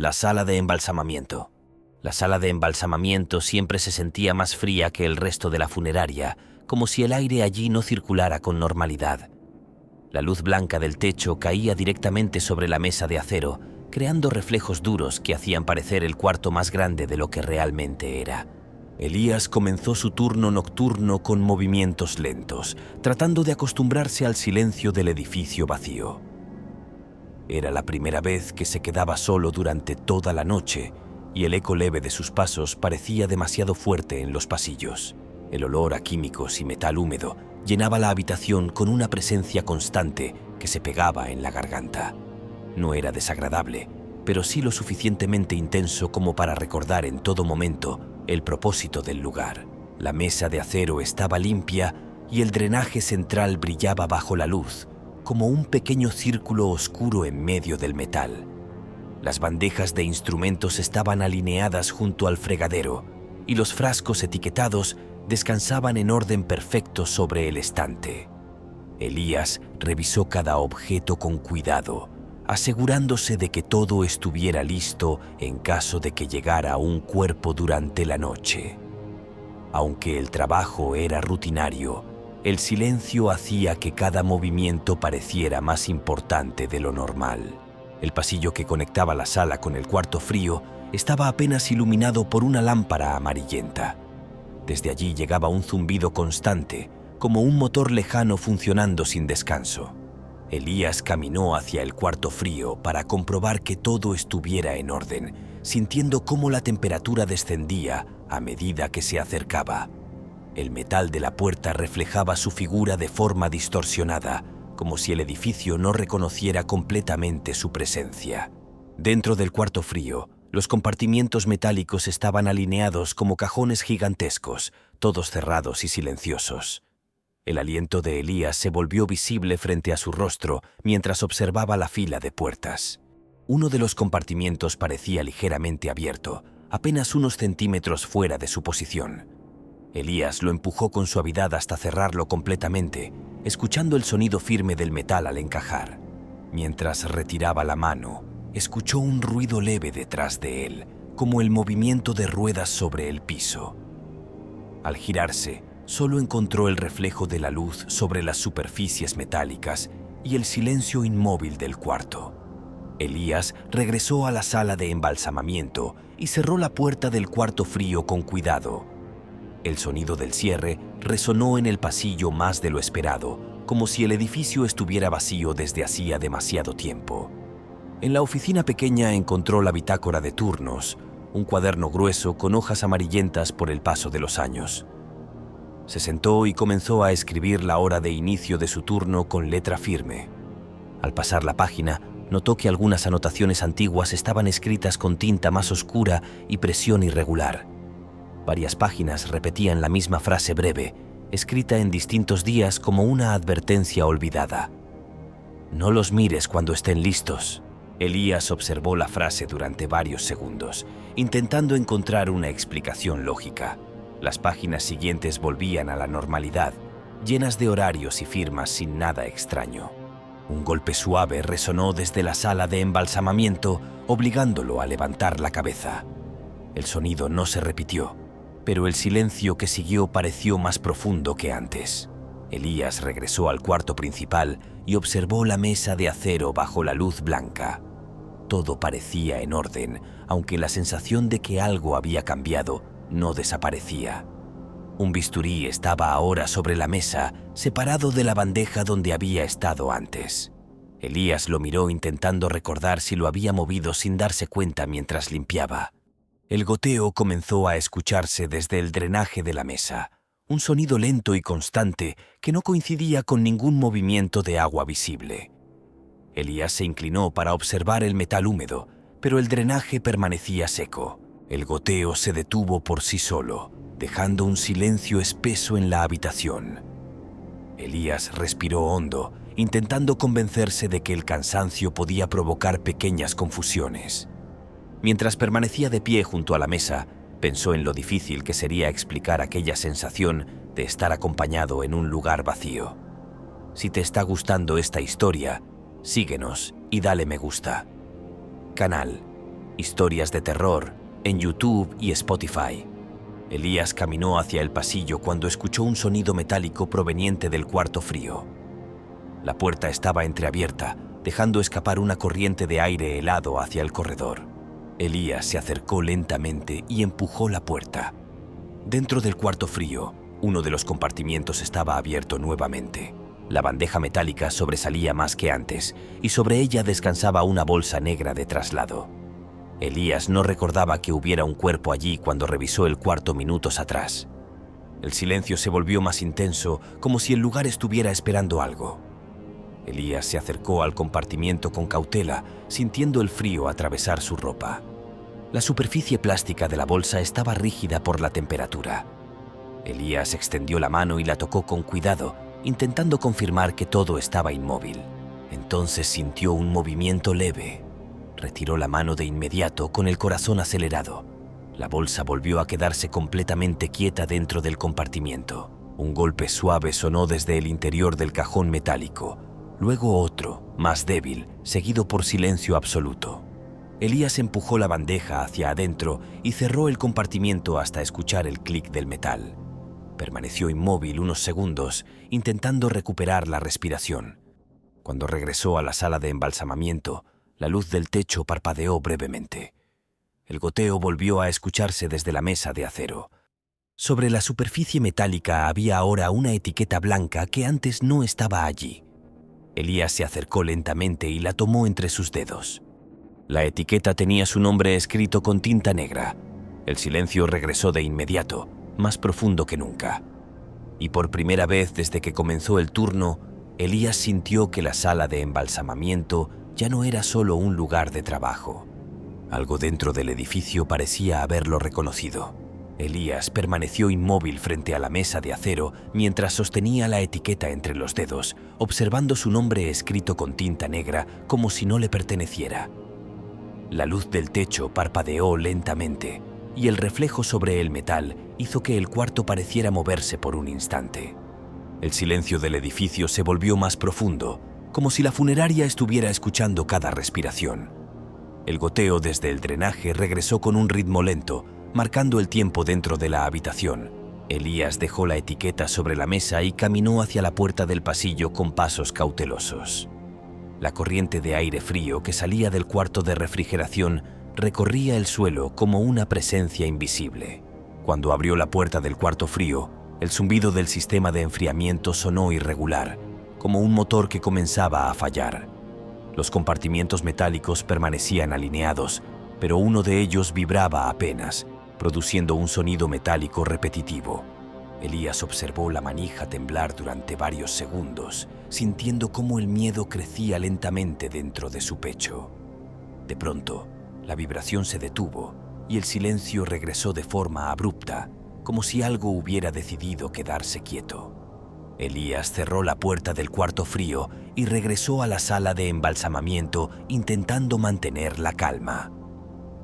La sala de embalsamamiento. La sala de embalsamamiento siempre se sentía más fría que el resto de la funeraria, como si el aire allí no circulara con normalidad. La luz blanca del techo caía directamente sobre la mesa de acero, creando reflejos duros que hacían parecer el cuarto más grande de lo que realmente era. Elías comenzó su turno nocturno con movimientos lentos, tratando de acostumbrarse al silencio del edificio vacío. Era la primera vez que se quedaba solo durante toda la noche, y el eco leve de sus pasos parecía demasiado fuerte en los pasillos. El olor a químicos y metal húmedo llenaba la habitación con una presencia constante que se pegaba en la garganta. No era desagradable, pero sí lo suficientemente intenso como para recordar en todo momento el propósito del lugar. La mesa de acero estaba limpia y el drenaje central brillaba bajo la luz, como un pequeño círculo oscuro en medio del metal. Las bandejas de instrumentos estaban alineadas junto al fregadero y los frascos etiquetados descansaban en orden perfecto sobre el estante. Elías revisó cada objeto con cuidado, asegurándose de que todo estuviera listo en caso de que llegara un cuerpo durante la noche. Aunque el trabajo era rutinario, el silencio hacía que cada movimiento pareciera más importante de lo normal. El pasillo que conectaba la sala con el cuarto frío estaba apenas iluminado por una lámpara amarillenta. Desde allí llegaba un zumbido constante, como un motor lejano funcionando sin descanso. Elías caminó hacia el cuarto frío para comprobar que todo estuviera en orden, sintiendo cómo la temperatura descendía a medida que se acercaba. El metal de la puerta reflejaba su figura de forma distorsionada, como si el edificio no reconociera completamente su presencia. Dentro del cuarto frío, los compartimientos metálicos estaban alineados como cajones gigantescos, todos cerrados y silenciosos. El aliento de Elías se volvió visible frente a su rostro mientras observaba la fila de puertas. Uno de los compartimientos parecía ligeramente abierto, apenas unos centímetros fuera de su posición. Elías lo empujó con suavidad hasta cerrarlo completamente, escuchando el sonido firme del metal al encajar. Mientras retiraba la mano, escuchó un ruido leve detrás de él, como el movimiento de ruedas sobre el piso. Al girarse, solo encontró el reflejo de la luz sobre las superficies metálicas y el silencio inmóvil del cuarto. Elías regresó a la sala de embalsamamiento y cerró la puerta del cuarto frío con cuidado. El sonido del cierre resonó en el pasillo más de lo esperado, como si el edificio estuviera vacío desde hacía demasiado tiempo. En la oficina pequeña encontró la bitácora de turnos, un cuaderno grueso con hojas amarillentas por el paso de los años. Se sentó y comenzó a escribir la hora de inicio de su turno con letra firme. Al pasar la página, notó que algunas anotaciones antiguas estaban escritas con tinta más oscura y presión irregular. Varias páginas repetían la misma frase breve, escrita en distintos días como una advertencia olvidada. «No los mires cuando estén listos». Elías observó la frase durante varios segundos, intentando encontrar una explicación lógica. Las páginas siguientes volvían a la normalidad, llenas de horarios y firmas sin nada extraño. Un golpe suave resonó desde la sala de embalsamamiento, obligándolo a levantar la cabeza. El sonido no se repitió, pero el silencio que siguió pareció más profundo que antes. Elías regresó al cuarto principal y observó la mesa de acero bajo la luz blanca. Todo parecía en orden, aunque la sensación de que algo había cambiado no desaparecía. Un bisturí estaba ahora sobre la mesa, separado de la bandeja donde había estado antes. Elías lo miró intentando recordar si lo había movido sin darse cuenta mientras limpiaba. El goteo comenzó a escucharse desde el drenaje de la mesa, un sonido lento y constante que no coincidía con ningún movimiento de agua visible. Elías se inclinó para observar el metal húmedo, pero el drenaje permanecía seco. El goteo se detuvo por sí solo, dejando un silencio espeso en la habitación. Elías respiró hondo, intentando convencerse de que el cansancio podía provocar pequeñas confusiones. Mientras permanecía de pie junto a la mesa, pensó en lo difícil que sería explicar aquella sensación de estar acompañado en un lugar vacío. Si te está gustando esta historia, síguenos y dale me gusta. Canal historias de terror en YouTube y Spotify. Elías caminó hacia el pasillo cuando escuchó un sonido metálico proveniente del cuarto frío. La puerta estaba entreabierta, dejando escapar una corriente de aire helado hacia el corredor. Elías se acercó lentamente y empujó la puerta. Dentro del cuarto frío, uno de los compartimientos estaba abierto nuevamente. La bandeja metálica sobresalía más que antes, y sobre ella descansaba una bolsa negra de traslado. Elías no recordaba que hubiera un cuerpo allí cuando revisó el cuarto minutos atrás. El silencio se volvió más intenso, como si el lugar estuviera esperando algo. Elías se acercó al compartimiento con cautela, sintiendo el frío atravesar su ropa. La superficie plástica de la bolsa estaba rígida por la temperatura. Elías extendió la mano y la tocó con cuidado, intentando confirmar que todo estaba inmóvil. Entonces sintió un movimiento leve. Retiró la mano de inmediato con el corazón acelerado. La bolsa volvió a quedarse completamente quieta dentro del compartimiento. Un golpe suave sonó desde el interior del cajón metálico. Luego otro, más débil, seguido por silencio absoluto. Elías empujó la bandeja hacia adentro y cerró el compartimiento hasta escuchar el clic del metal. Permaneció inmóvil unos segundos, intentando recuperar la respiración. Cuando regresó a la sala de embalsamamiento, la luz del techo parpadeó brevemente. El goteo volvió a escucharse desde la mesa de acero. Sobre la superficie metálica había ahora una etiqueta blanca que antes no estaba allí. Elías se acercó lentamente y la tomó entre sus dedos. La etiqueta tenía su nombre escrito con tinta negra. El silencio regresó de inmediato, más profundo que nunca. Y por primera vez desde que comenzó el turno, Elías sintió que la sala de embalsamamiento ya no era solo un lugar de trabajo. Algo dentro del edificio parecía haberlo reconocido. Elías permaneció inmóvil frente a la mesa de acero mientras sostenía la etiqueta entre los dedos, observando su nombre escrito con tinta negra como si no le perteneciera. La luz del techo parpadeó lentamente y el reflejo sobre el metal hizo que el cuarto pareciera moverse por un instante. El silencio del edificio se volvió más profundo, como si la funeraria estuviera escuchando cada respiración. El goteo desde el drenaje regresó con un ritmo lento, marcando el tiempo dentro de la habitación. Elías dejó la etiqueta sobre la mesa y caminó hacia la puerta del pasillo con pasos cautelosos. La corriente de aire frío que salía del cuarto de refrigeración recorría el suelo como una presencia invisible. Cuando abrió la puerta del cuarto frío, el zumbido del sistema de enfriamiento sonó irregular, como un motor que comenzaba a fallar. Los compartimientos metálicos permanecían alineados, pero uno de ellos vibraba apenas, produciendo un sonido metálico repetitivo. Elías observó la manija temblar durante varios segundos, sintiendo cómo el miedo crecía lentamente dentro de su pecho. De pronto, la vibración se detuvo y el silencio regresó de forma abrupta, como si algo hubiera decidido quedarse quieto. Elías cerró la puerta del cuarto frío y regresó a la sala de embalsamamiento intentando mantener la calma.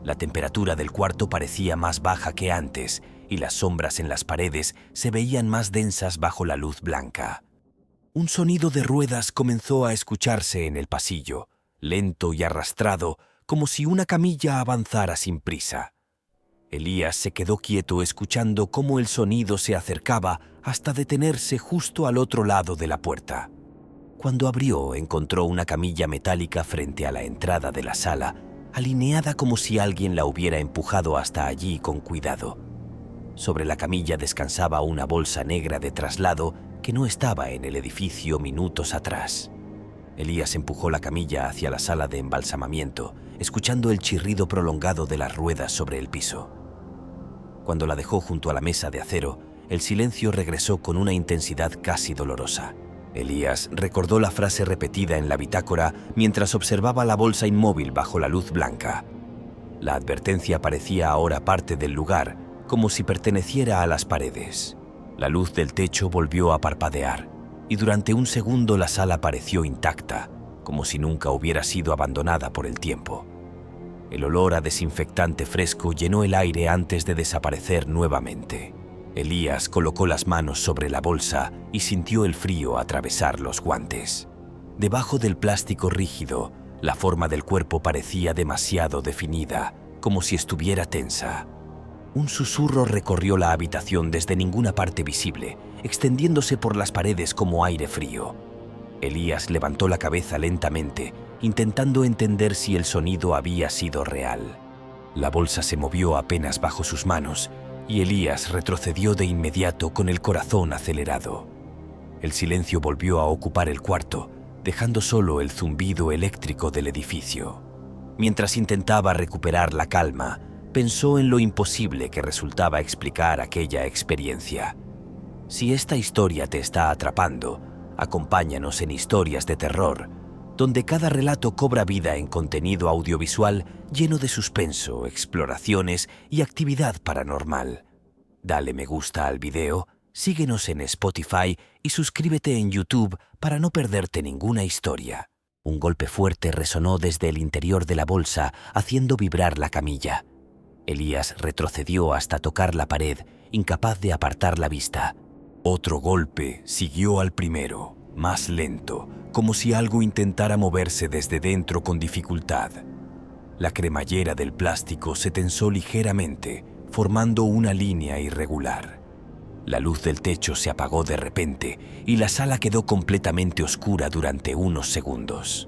La temperatura del cuarto parecía más baja que antes y las sombras en las paredes se veían más densas bajo la luz blanca. Un sonido de ruedas comenzó a escucharse en el pasillo, lento y arrastrado, como si una camilla avanzara sin prisa. Elías se quedó quieto escuchando cómo el sonido se acercaba hasta detenerse justo al otro lado de la puerta. Cuando abrió, encontró una camilla metálica frente a la entrada de la sala, alineada como si alguien la hubiera empujado hasta allí con cuidado. Sobre la camilla descansaba una bolsa negra de traslado que no estaba en el edificio minutos atrás. Elías empujó la camilla hacia la sala de embalsamamiento, escuchando el chirrido prolongado de las ruedas sobre el piso. Cuando la dejó junto a la mesa de acero, el silencio regresó con una intensidad casi dolorosa. Elías recordó la frase repetida en la bitácora mientras observaba la bolsa inmóvil bajo la luz blanca. La advertencia parecía ahora parte del lugar, como si perteneciera a las paredes. La luz del techo volvió a parpadear, y durante un segundo la sala pareció intacta, como si nunca hubiera sido abandonada por el tiempo. El olor a desinfectante fresco llenó el aire antes de desaparecer nuevamente. Elías colocó las manos sobre la bolsa y sintió el frío atravesar los guantes. Debajo del plástico rígido, la forma del cuerpo parecía demasiado definida, como si estuviera tensa. Un susurro recorrió la habitación desde ninguna parte visible, extendiéndose por las paredes como aire frío. Elías levantó la cabeza lentamente, intentando entender si el sonido había sido real. La bolsa se movió apenas bajo sus manos y Elías retrocedió de inmediato con el corazón acelerado. El silencio volvió a ocupar el cuarto, dejando solo el zumbido eléctrico del edificio. Mientras intentaba recuperar la calma, pensó en lo imposible que resultaba explicar aquella experiencia. Si esta historia te está atrapando, acompáñanos en Historias de Terror, donde cada relato cobra vida en contenido audiovisual lleno de suspenso, exploraciones y actividad paranormal. Dale me gusta al video, síguenos en Spotify y suscríbete en YouTube para no perderte ninguna historia. Un golpe fuerte resonó desde el interior de la bolsa, haciendo vibrar la camilla. Elías retrocedió hasta tocar la pared, incapaz de apartar la vista. Otro golpe siguió al primero, más lento, como si algo intentara moverse desde dentro con dificultad. La cremallera del plástico se tensó ligeramente, formando una línea irregular. La luz del techo se apagó de repente y la sala quedó completamente oscura durante unos segundos.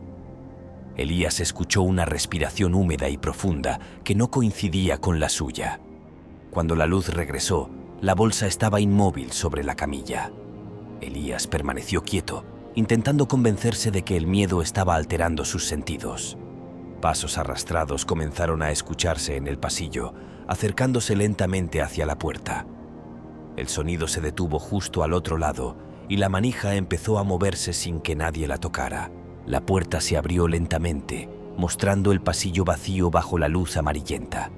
Elías escuchó una respiración húmeda y profunda que no coincidía con la suya. Cuando la luz regresó, la bolsa estaba inmóvil sobre la camilla. Elías permaneció quieto, intentando convencerse de que el miedo estaba alterando sus sentidos. Pasos arrastrados comenzaron a escucharse en el pasillo, acercándose lentamente hacia la puerta. El sonido se detuvo justo al otro lado y la manija empezó a moverse sin que nadie la tocara. La puerta se abrió lentamente, mostrando el pasillo vacío bajo la luz amarillenta.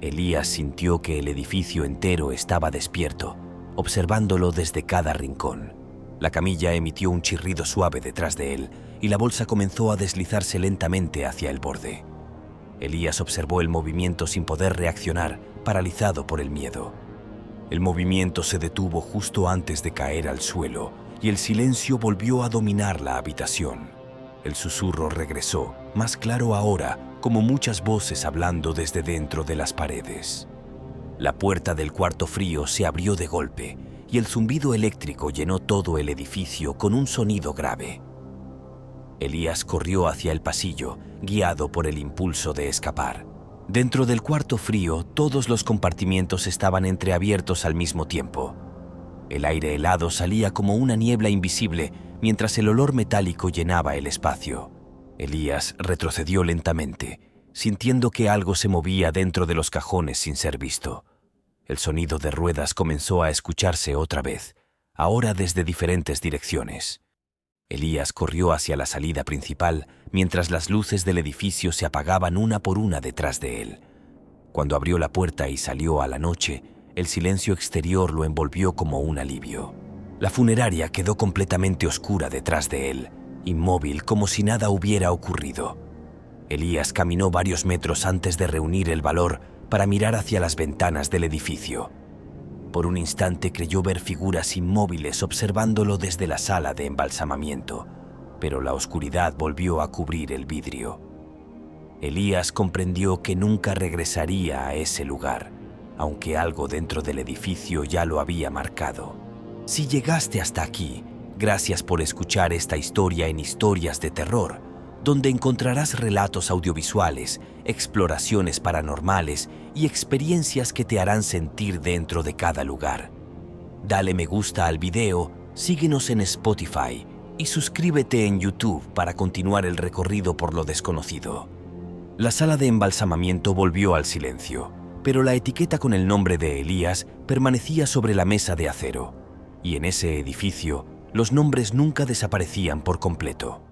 Elías sintió que el edificio entero estaba despierto, observándolo desde cada rincón. La camilla emitió un chirrido suave detrás de él y la bolsa comenzó a deslizarse lentamente hacia el borde. Elías observó el movimiento sin poder reaccionar, paralizado por el miedo. El movimiento se detuvo justo antes de caer al suelo y el silencio volvió a dominar la habitación. El susurro regresó, más claro ahora, como muchas voces hablando desde dentro de las paredes. La puerta del cuarto frío se abrió de golpe y el zumbido eléctrico llenó todo el edificio con un sonido grave. Elías corrió hacia el pasillo, guiado por el impulso de escapar. Dentro del cuarto frío, todos los compartimientos estaban entreabiertos al mismo tiempo. El aire helado salía como una niebla invisible, mientras el olor metálico llenaba el espacio. Elías retrocedió lentamente, sintiendo que algo se movía dentro de los cajones sin ser visto. El sonido de ruedas comenzó a escucharse otra vez, ahora desde diferentes direcciones. Elías corrió hacia la salida principal, mientras las luces del edificio se apagaban una por una detrás de él. Cuando abrió la puerta y salió a la noche, el silencio exterior lo envolvió como un alivio. La funeraria quedó completamente oscura detrás de él, inmóvil como si nada hubiera ocurrido. Elías caminó varios metros antes de reunir el valor para mirar hacia las ventanas del edificio. Por un instante creyó ver figuras inmóviles observándolo desde la sala de embalsamamiento, pero la oscuridad volvió a cubrir el vidrio. Elías comprendió que nunca regresaría a ese lugar, aunque algo dentro del edificio ya lo había marcado. Si llegaste hasta aquí, gracias por escuchar esta historia en Historias de Terror, donde encontrarás relatos audiovisuales, exploraciones paranormales y experiencias que te harán sentir dentro de cada lugar. Dale me gusta al video, síguenos en Spotify y suscríbete en YouTube para continuar el recorrido por lo desconocido. La sala de embalsamamiento volvió al silencio, pero la etiqueta con el nombre de Elías permanecía sobre la mesa de acero, y en ese edificio los nombres nunca desaparecían por completo.